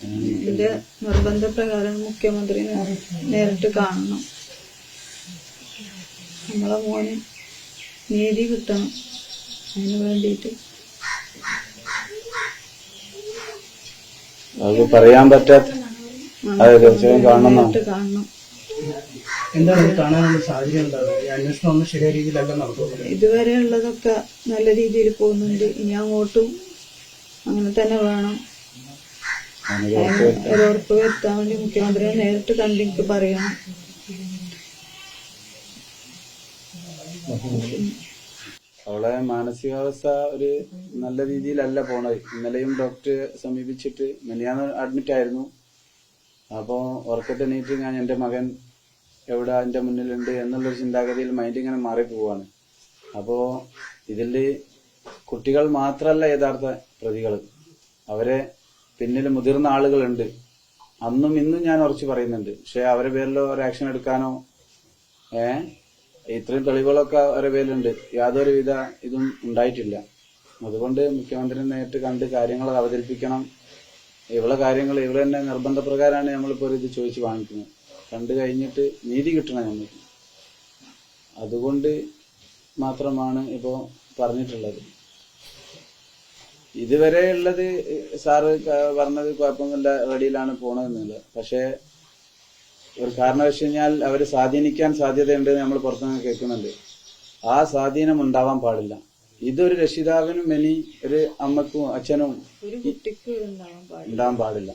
എന്റെ നിർബന്ധപ്രകാരം മുഖ്യമന്ത്രിനെ നേരിട്ട് കാണണം. നമ്മളെ മോന് നീതി കിട്ടണം. അതിന് വേണ്ടിയിട്ട് പറയാൻ പറ്റാത്ത നേരിട്ട് കാണണം. എന്താണ് കാണാനുള്ള സാഹചര്യം ഉണ്ടാവുക? ഈ അന്വേഷണം ഒന്നും ശരിയായ രീതിയിലല്ല നടക്കുന്നത്. ഇതുവരെ ഉള്ളതൊക്കെ നല്ല രീതിയിൽ പോകുന്നുണ്ട്. ഇനി അങ്ങോട്ടും അങ്ങനെ തന്നെ വേണം. ഒരു ഉറപ്പ് വരുത്താൻ വേണ്ടി മുഖ്യമന്ത്രിയെ നേരിട്ട് കണ്ട് എനിക്ക് പറയണം. അവളെ മാനസികാവസ്ഥ ഒരു നല്ല രീതിയിലല്ല പോണത്. ഇന്നലെയും ഡോക്ടറെ സമീപിച്ചിട്ട് മിനിയാന്ന് അഡ്മിറ്റ് ആയിരുന്നു. അപ്പോൾ ഉറക്കത്തെണീറ്റ് ഞാൻ എന്റെ മകൻ എവിടെ എന്റെ മുന്നിലുണ്ട് എന്നുള്ളൊരു ചിന്താഗതിയിൽ മൈൻഡ് ഇങ്ങനെ മാറിപ്പോവാണ്. അപ്പോ ഇതില് കുട്ടികൾ മാത്രമല്ല യഥാർത്ഥ പ്രതികൾ, അവരെ പിന്നിൽ മുതിർന്ന ആളുകളുണ്ട്. അന്നും ഇന്നും ഞാൻ ഉറച്ചു പറയുന്നുണ്ട്. പക്ഷെ അവരെ പേരിലോ ഒരു ആക്ഷൻ എടുക്കാനോ ഇത്രയും തെളിവുകളൊക്കെ അവരുടെ പേരിലുണ്ട്. യാതൊരുവിധ ഇതും ഉണ്ടായിട്ടില്ല. അതുകൊണ്ട് മുഖ്യമന്ത്രി നേരിട്ട് കണ്ട് കാര്യങ്ങൾ അവതരിപ്പിക്കണം. ഇവളെ കാര്യങ്ങൾ ഇവളെ തന്നെ നിർബന്ധപ്രകാരമാണ് നമ്മളിപ്പോൾ ഇത് ചോദിച്ച് വാങ്ങിക്കുന്നത്. കണ്ടു കഴിഞ്ഞിട്ട് നീതി കിട്ടണം ഞങ്ങൾക്ക്. അതുകൊണ്ട് മാത്രമാണ് ഇപ്പോ പറഞ്ഞിട്ടുള്ളത്. ഇതുവരെ ഉള്ളത് സാറ് പറഞ്ഞത് കുഴപ്പമൊന്നുമില്ല, റെഡിയിലാണ് പോണതെന്നുള്ളത്. പക്ഷെ ഒരു കാരണവശാൽ കഴിഞ്ഞാൽ അവര് സ്വാധീനിക്കാൻ സാധ്യതയുണ്ട് നമ്മൾ പുറത്തുനിന്ന് കേൾക്കുന്നുണ്ട്. ആ സ്വാധീനം ഉണ്ടാവാൻ പാടില്ല. ഇതൊരു രക്ഷിതാവിനും ഇനി ഒരു അമ്മക്കും അച്ഛനും ഉണ്ടാവാൻ പാടില്ല.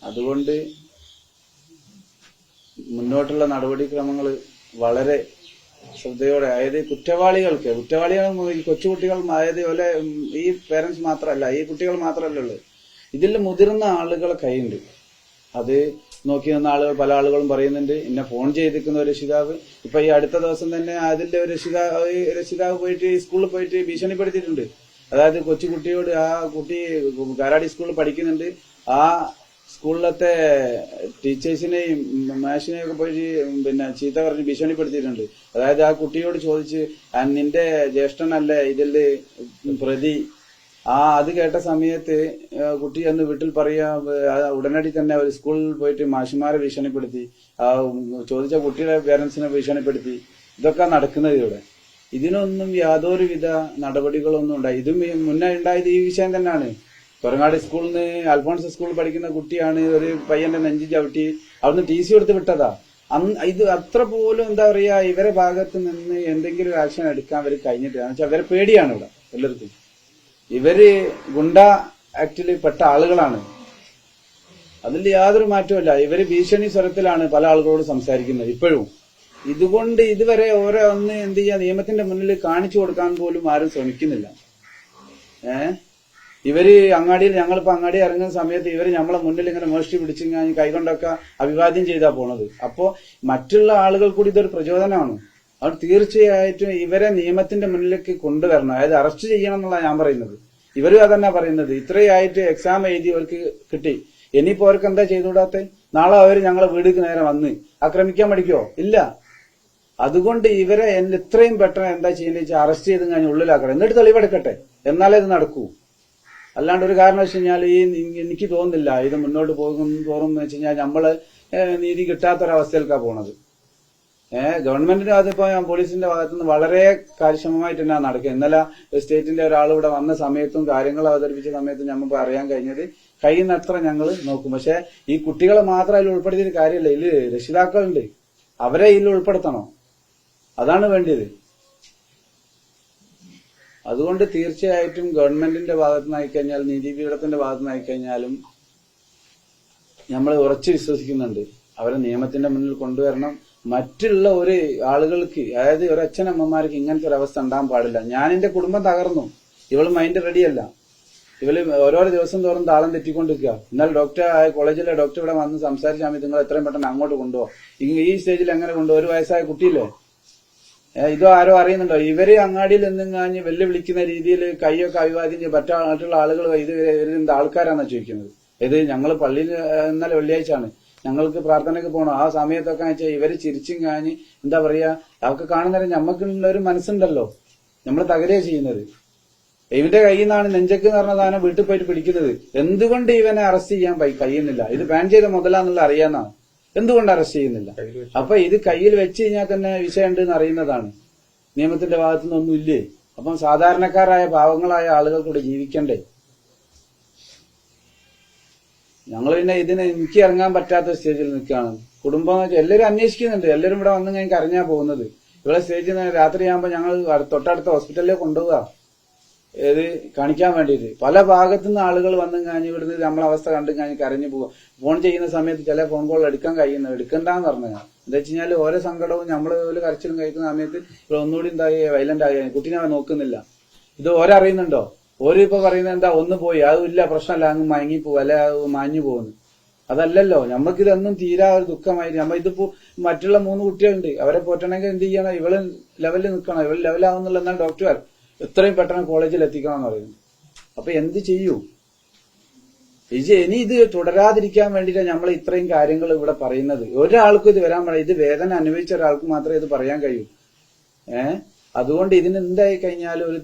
അതുകൊണ്ട് മുന്നോട്ടുള്ള നടപടിക്രമങ്ങൾ വളരെ ശ്രദ്ധയോടെ, അതായത് കുറ്റവാളികൾ കൊച്ചുകുട്ടികൾ, അതായത് പോലെ ഈ പേരൻസ് മാത്രമല്ല, ഈ കുട്ടികൾ മാത്രമല്ല ഉള്ളത്, ഇതിൽ മുതിർന്ന ആളുകളെ കൈയുണ്ട്. അത് നോക്കി നിന്ന ആളുകൾ പല ആളുകളും പറയുന്നുണ്ട്. എന്നെ ഫോൺ ചെയ്തിരിക്കുന്ന ഒരു രക്ഷിതാവ് ഇപ്പൊ ഈ അടുത്ത ദിവസം തന്നെ അതിന്റെ ഒരു രക്ഷിതാവ് പോയിട്ട് സ്കൂളിൽ പോയിട്ട് ഭീഷണിപ്പെടുത്തിയിട്ടുണ്ട്. അതായത് കൊച്ചുകുട്ടിയോട്, ആ കുട്ടി കാരാടി സ്കൂളിൽ പഠിക്കുന്നുണ്ട്, ആ സ്കൂളിലത്തെ ടീച്ചേഴ്സിനെയും മാഷിനെയും ഒക്കെ പോയിട്ട് ചീത്ത പറഞ്ഞ് ഭീഷണിപ്പെടുത്തിയിട്ടുണ്ട്. അതായത് ആ കുട്ടിയോട് ചോദിച്ച് നിന്റെ ജ്യേഷ്ഠനല്ലേ ഇതില് പ്രതി. അത് കേട്ട സമയത്ത് കുട്ടി അന്ന് വീട്ടിൽ പറയാ, ഉടനടി തന്നെ ഒരു സ്കൂളിൽ പോയിട്ട് മാഷിമാരെ ഭീഷണിപ്പെടുത്തി, ചോദിച്ച കുട്ടിയുടെ പേരൻസിനെ ഭീഷണിപ്പെടുത്തി. ഇതൊക്കെ നടക്കുന്നത് ഇവിടെ. ഇതിനൊന്നും യാതൊരുവിധ നടപടികളൊന്നും ഉണ്ടായി. ഇതും മുന്നേ ഉണ്ടായത് ഈ വിഷയം തന്നെയാണ്. കൊരങ്ങാട് സ്കൂളിൽ നിന്ന് അൽഫോൺസ് സ്കൂളിൽ പഠിക്കുന്ന കുട്ടിയാണ് ഒരു പയ്യന്റെ നെഞ്ചി ചവിട്ടി അവിടുന്ന് TC കൊടുത്ത് വിട്ടതാ. ഇത് അത്ര പോലും എന്താ പറയാ, ഇവരെ ഭാഗത്ത് നിന്ന് എന്തെങ്കിലും ആക്ഷൻ എടുക്കാൻ അവർ കഴിഞ്ഞിട്ടില്ല. എന്ന് വെച്ചാൽ അവരെ പേടിയാണ് ഇവിടെ എല്ലാവർക്കും. ഇവര് ഗുണ്ട ആക്ടില് പെട്ട ആളുകളാണ്. അതിൽ യാതൊരു മാറ്റവുമില്ല. ഇവര് ഭീഷണി സ്വരത്തിലാണ് പല ആളുകളോട് സംസാരിക്കുന്നത് ഇപ്പോഴും. ഇതുകൊണ്ട് ഇതുവരെ ഓരോ ഒന്ന് എന്ത് ചെയ്യാ, നിയമത്തിന്റെ മുന്നിൽ കാണിച്ചു കൊടുക്കാൻ പോലും ആരും ശ്രമിക്കുന്നില്ല. ഇവര് അങ്ങാടിയിൽ, ഞങ്ങളിപ്പോ അങ്ങാടി ഇറങ്ങുന്ന സമയത്ത് ഇവര് നമ്മളെ മുന്നിൽ ഇങ്ങനെ മോഷ്ടി പിടിച്ച് കൈകൊണ്ടൊക്കെ അഭിവാദ്യം ചെയ്താ പോണത്. അപ്പോ മറ്റുള്ള ആളുകൾ കൂടി ഇതൊരു പ്രചോദനമാണ്. അവർ തീർച്ചയായിട്ടും ഇവരെ നിയമത്തിന്റെ മുന്നിലേക്ക് കൊണ്ടുവരണം. അതായത് അറസ്റ്റ് ചെയ്യണം എന്നുള്ള ഞാൻ പറയുന്നത്. ഇവരും അതന്നെ പറയുന്നത്. ഇത്രയായിട്ട് എക്സാം എഴുതി അവർക്ക് കിട്ടി, ഇനിയിപ്പോ അവർക്ക് എന്താ ചെയ്തുകൂടാത്തെ? നാളെ അവര് ഞങ്ങളെ വീടിക്ക് നേരെ വന്ന് ആക്രമിക്കാൻ പഠിക്കുവോ? ഇല്ല. അതുകൊണ്ട് ഇവരെ എത്രയും പെട്ടെന്ന് എന്താ ചെയ്യേണ്ടത് വെച്ചാൽ അറസ്റ്റ് ചെയ്ത് കഴിഞ്ഞാൽ ഉള്ളിലാക്കണം, എന്നിട്ട് തെളിവെടുക്കട്ടെ, എന്നാലേ ഇത് നടക്കൂ. അല്ലാണ്ട് ഒരു കാരണം വെച്ച് കഴിഞ്ഞാൽ എനിക്ക് തോന്നുന്നില്ല ഇത് മുന്നോട്ട് തോറും വെച്ച് കഴിഞ്ഞാൽ നമ്മള് നീതി കിട്ടാത്തൊരവസ്ഥയിലേക്കാണ് പോണത്. ഗവൺമെന്റിന്റെ ഭാഗത്തിപ്പോ പോലീസിന്റെ ഭാഗത്തുനിന്ന് വളരെ കാര്യക്ഷമമായിട്ട് തന്നെയാണ് നടക്കുക. ഇന്നലെ സ്റ്റേറ്റിന്റെ ഒരാൾ ഇവിടെ വന്ന സമയത്തും കാര്യങ്ങൾ അവതരിപ്പിച്ച സമയത്തും നമുക്ക് അറിയാൻ കഴിഞ്ഞത് കഴിയുന്നത്ര ഞങ്ങൾ നോക്കും. പക്ഷെ ഈ കുട്ടികളെ മാത്രം അതിൽ ഉൾപ്പെടുത്തിയിട്ട് കാര്യമില്ല. ഇതിൽ രക്ഷിതാക്കളുണ്ട്, അവരെ ഇതിൽ ഉൾപ്പെടുത്തണം. അതാണ് വേണ്ടത്. അതുകൊണ്ട് തീർച്ചയായിട്ടും ഗവൺമെന്റിന്റെ ഭാഗത്ത് നിന്ന് ആയിക്കഴിഞ്ഞാൽ, നീതിപീഠത്തിന്റെ ഭാഗത്ത് നിന്ന് ആയിക്കഴിഞ്ഞാലും നമ്മൾ ഉറച്ചു വിശ്വസിക്കുന്നുണ്ട് അവരെ നിയമത്തിന്റെ മുന്നിൽ കൊണ്ടുവരണം. മറ്റുള്ള ഒരു ആളുകൾക്ക്, അതായത് ഒരു അച്ഛനമ്മമാർക്ക് ഇങ്ങനത്തെ ഒരു അവസ്ഥ ഉണ്ടാകാൻ പാടില്ല. ഞാൻ എന്റെ കുടുംബം തകർന്നു, ഇവള് മൈൻഡ് റെഡിയല്ല. ഇവര് ഓരോ ദിവസം തോറും താളം തെറ്റിക്കൊണ്ടിരിക്കുക. എന്നാൽ കോളേജിലെ ഡോക്ടർ ഇവിടെ വന്ന് സംസാരിച്ച സമയത്ത് നിങ്ങൾ എത്രയും പെട്ടെന്ന് അങ്ങോട്ട് കൊണ്ടുപോകും, ഈ സ്റ്റേജിൽ എങ്ങനെ കൊണ്ടുപോകും? ഒരു വയസ്സായ കുട്ടിയില്ലേ? ഇതോ ആരോ അറിയുന്നുണ്ടോ? ഇവര് അങ്ങാടിയിൽ നിന്നും കാഞ്ഞ് വെല്ലുവിളിക്കുന്ന രീതിയിൽ കൈയൊക്കെ അഭിവാദ്യം ചെയ്യും മറ്റുള്ള ആളുകൾ. ഇവരെന്ത് ആൾക്കാരാണെന്നാ ചോദിക്കുന്നത്? ഇത് ഞങ്ങൾ പള്ളിയിൽ ഇന്നലെ വെള്ളിയാഴ്ചയാണ്, ഞങ്ങൾക്ക് പ്രാർത്ഥനയ്ക്ക് പോകണം. ആ സമയത്തൊക്കെ വെച്ചാൽ ഇവര് ചിരിച്ചും കാഞ്ഞ് എന്താ പറയാ, അതൊക്കെ കാണുന്നവരെ ഞമ്മക്കുള്ള ഒരു മനസ്സുണ്ടല്ലോ, നമ്മൾ തകരുക ചെയ്യുന്നത്. ഇവന്റെ കയ്യിൽ നിന്നാണ് നെഞ്ചക്ക് എന്ന് പറഞ്ഞ സാധനം വീട്ടിൽ പോയിട്ട് പിടിക്കുന്നത്. എന്തുകൊണ്ട് ഇവനെ അറസ്റ്റ് ചെയ്യാൻ കഴിയുന്നില്ല? ഇത് ബാൻ ചെയ്ത മുതലാന്നുള്ള അറിയാന്നാണ്. എന്തുകൊണ്ട് അറസ്റ്റ് ചെയ്യുന്നില്ല? അപ്പൊ ഇത് കയ്യിൽ വെച്ച് കഴിഞ്ഞാൽ തന്നെ വിഷയമുണ്ട് എന്ന് അറിയുന്നതാണ്. നിയമത്തിന്റെ ഭാഗത്തുനിന്നൊന്നും ഇല്ലേ? അപ്പം സാധാരണക്കാരായ പാവങ്ങളായ ആളുകൾ കൂടെ ജീവിക്കണ്ടേ? ഞങ്ങൾ പിന്നെ എനിക്ക് ഇറങ്ങാൻ പറ്റാത്ത സ്റ്റേജിൽ നിൽക്കുകയാണ്. കുടുംബം എല്ലാവരും അന്വേഷിക്കുന്നുണ്ട്. എല്ലാവരും ഇവിടെ വന്ന് ഞങ്ങൾക്ക് അറിഞ്ഞാ പോകുന്നത്. ഇവിടെ സ്റ്റേജിൽ നിന്ന് രാത്രിയാകുമ്പോൾ ഞങ്ങൾ തൊട്ടടുത്ത ഹോസ്പിറ്റലിൽ കൊണ്ടുപോവുക, ഏത് കാണിക്കാൻ വേണ്ടിയിട്ട്. പല ഭാഗത്തുനിന്ന് ആളുകൾ വന്നു കഴിഞ്ഞ് ഇവിടുന്ന് നമ്മളെ അവസ്ഥ കണ്ടു കഴിഞ്ഞ് കരഞ്ഞു പോവുക. ഫോൺ ചെയ്യുന്ന സമയത്ത് ചില ഫോൺ കോൾ എടുക്കണ്ടെന്ന് പറഞ്ഞു. എന്താ വെച്ച് കഴിഞ്ഞാൽ ഓരോ സങ്കടവും നമ്മള് ഒരു കരച്ചിലും കഴിക്കുന്ന സമയത്ത് ഇവിടെ ഒന്നുകൂടി എന്തായി വയലന്റ് ആയി, കുട്ടീനെ നോക്കുന്നില്ല. ഇത് ഓരറിയുന്നുണ്ടോ? ഓരിപ്പോ പറയുന്നത് എന്താ, ഒന്ന് പോയി അതില്ല പ്രശ്നമല്ല, അങ്ങ് മയങ്ങിപ്പോവും, അല്ലെ മാഞ്ഞു പോകുന്നു. അതല്ലല്ലോ, നമുക്കിതൊന്നും തീരാ ഒരു ദുഃഖമായി. ഇതിപ്പോ മറ്റുള്ള 3 കുട്ടികളുണ്ട്, അവരെ പോറ്റണമെങ്കിൽ എന്ത് ചെയ്യണം? ഇവള് ലെവലിൽ നിൽക്കണം. ഇവള് ലെവലാവുന്നുള്ള എന്നാൽ ഡോക്ടർ എത്രയും പെട്ടെന്ന് കോളേജിൽ എത്തിക്കണം എന്ന് പറയുന്നു. അപ്പൊ എന്ത് ചെയ്യൂ? ഇനി ഇത് തുടരാതിരിക്കാൻ വേണ്ടിയിട്ടാണ് നമ്മൾ ഇത്രയും കാര്യങ്ങൾ ഇവിടെ പറയുന്നത്. ഒരാൾക്കും ഇത് വരാൻ പാടില്ല. ഇത് വേദന അനുഭവിച്ച ഒരാൾക്ക് മാത്രമേ ഇത് പറയാൻ കഴിയൂ. അതുകൊണ്ട് ഇതിന് എന്തായി കഴിഞ്ഞാൽ ഒരു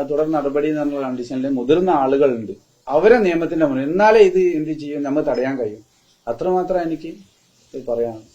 തുടർ നടപടി എന്നുള്ള കണ്ടീഷനിൽ മുതിർന്ന ആളുകളുണ്ട്, അവരെ നിയമത്തിന്റെ മുന്നിൽ എന്നാലേ ഇത് എന്ത് ചെയ്യും, നമ്മൾ തടയാൻ കഴിയും. അത്രമാത്രം എനിക്ക് പറയാനുള്ളത്.